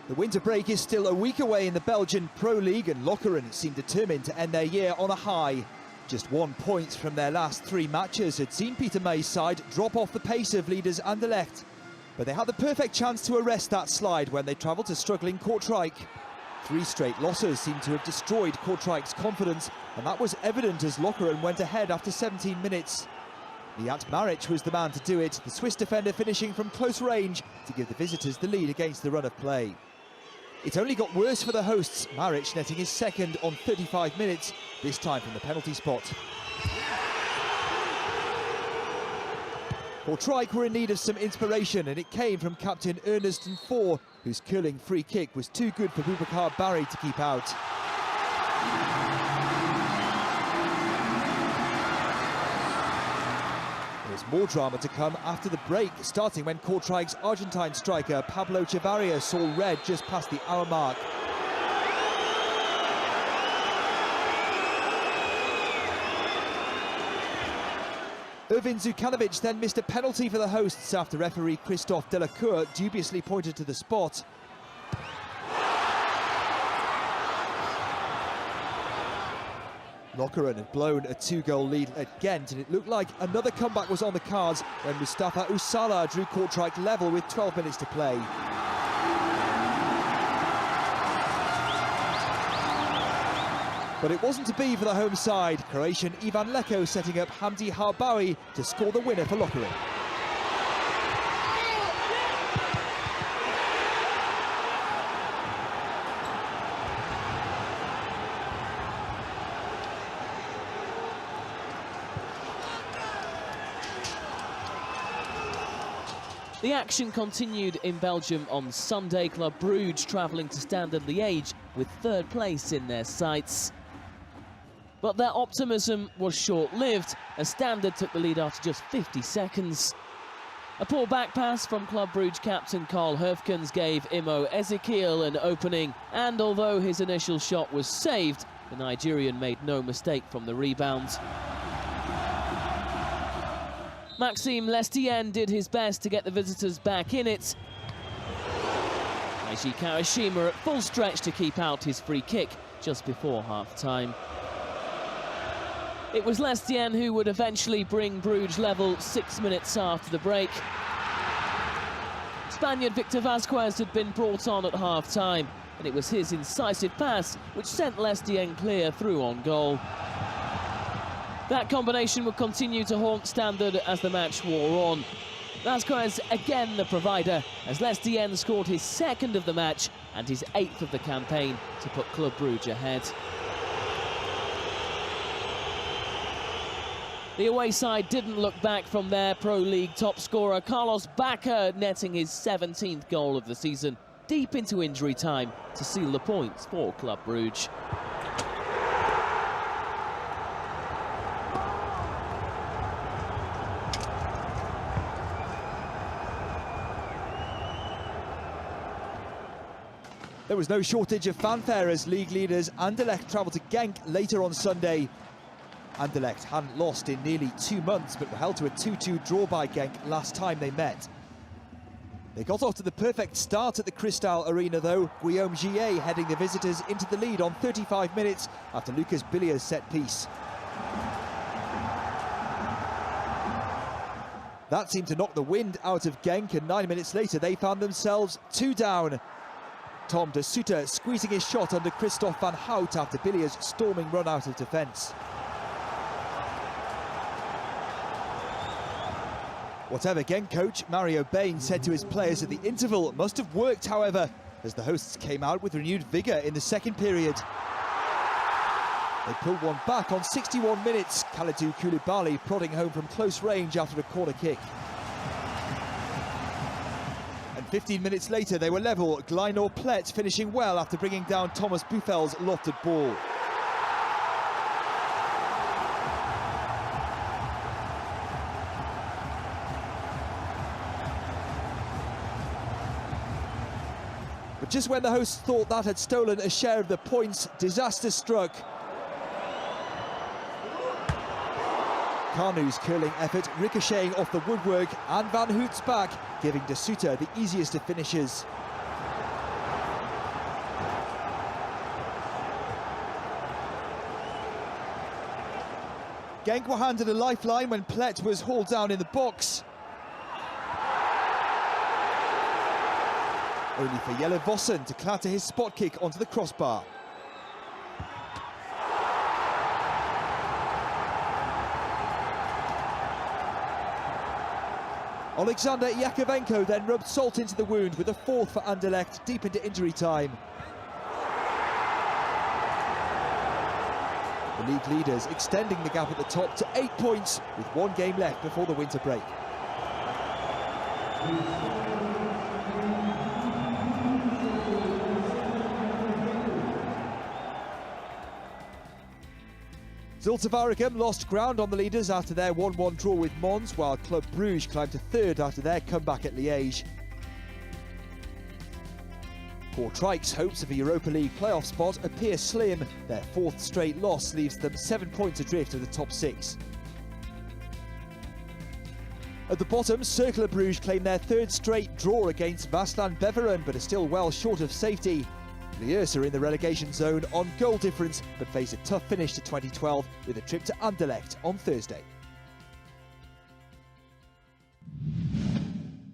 The winter break is still a week away in the Belgian Pro League, and Lokeren seem determined to end their year on a high. Just 1 point from their last 3 matches had seen Peter May's side drop off the pace of leaders Anderlecht. But they had the perfect chance to arrest that slide when they travelled to struggling Kortrijk. 3 straight losses seemed to have destroyed Kortrijk's confidence, and that was evident as Lokeren went ahead after 17 minutes. Liat Maric was the man to do it, the Swiss defender finishing from close range to give the visitors the lead against the run of play. It only got worse for the hosts, Maric netting his second on 35 minutes, this time from the penalty spot. Kortrijk were in need of some inspiration, and it came from captain Ernest Four, whose curling free kick was too good for Boubacar Barry to keep out. There's more drama to come after the break, starting when Kortrijk's Argentine striker Pablo Chavarria saw red just past the hour mark. Ervin Zukanovic then missed a penalty for the hosts after referee Christophe Delacour dubiously pointed to the spot. Lokeren had blown a 2-goal lead at Ghent, and it looked like another comeback was on the cards when Mustafa Usala drew Kortrijk level with 12 minutes to play. But it wasn't to be for the home side. Croatian Ivan Leko setting up Hamdi Harbawi to score the winner for Lokeren. The action continued in Belgium on Sunday. Club Brugge travelling to Standard Liège with 3rd place in their sights. But their optimism was short-lived as Standard took the lead after just 50 seconds. A poor back pass from Club Brugge captain Karl Herfkens gave Imo Ezekiel an opening, and although his initial shot was saved, the Nigerian made no mistake from the rebound. Maxime Lestienne did his best to get the visitors back in it. Meiji Kawashima at full stretch to keep out his free kick just before half-time. It was Lestienne who would eventually bring Bruges level 6 minutes after the break. Spaniard Victor Vázquez had been brought on at half-time, and it was his incisive pass which sent Lestienne clear through on goal. That combination would continue to haunt Standard as the match wore on. Vázquez again the provider, as Lestienne scored his 2nd of the match and his 8th of the campaign to put Club Brugge ahead. The away side didn't look back from their Pro League top scorer Carlos Bacca netting his 17th goal of the season deep into injury time to seal the points for Club Brugge. There was no shortage of fanfare as league leaders Anderlecht travelled to Genk later on Sunday. Anderlecht hadn't lost in nearly 2 months, but were held to a 2-2 draw by Genk last time they met. They got off to the perfect start at the Cristal Arena though, Guillaume Gillet heading the visitors into the lead on 35 minutes after Lucas Billia's set piece. That seemed to knock the wind out of Genk, and 9 minutes later they found themselves 2 down. Tom de Sutter squeezing his shot under Christophe van Hout after Billia's storming run out of defence. Whatever Genk coach Mario Bain said to his players at the interval must have worked, however, as the hosts came out with renewed vigour in the 2nd period. They pulled one back on 61 minutes, Kalidou Koulibaly prodding home from close range after a corner kick. And 15 minutes later they were level, Glynor Plett finishing well after bringing down Thomas Buffel's lofted ball. But just when the hosts thought that had stolen a share of the points, disaster struck. Kanu's curling effort ricocheting off the woodwork, and Van Hout's back, giving de Sutter the easiest of finishes. Genk were handed a lifeline when Plet was hauled down in the box. Only for Jelle Vossen to clatter his spot kick onto the crossbar. Alexander Yakovenko then rubbed salt into the wound with a fourth for Anderlecht deep into injury time. The league leaders extending the gap at the top to 8 points with 1 game left before the winter break. Zulte Waregem lost ground on the leaders after their 1-1 draw with Mons, while Club Bruges climbed to third after their comeback at Liège. Kortrijk's hopes of a Europa League playoff spot appear slim. Their 4th straight loss leaves them 7 points adrift of the top 6. At the bottom, Cercle Bruges claim their 3rd straight draw against Waasland Beveren, but are still well short of safety. Liège are in the relegation zone on goal difference, but face a tough finish to 2012 with a trip to Anderlecht on Thursday.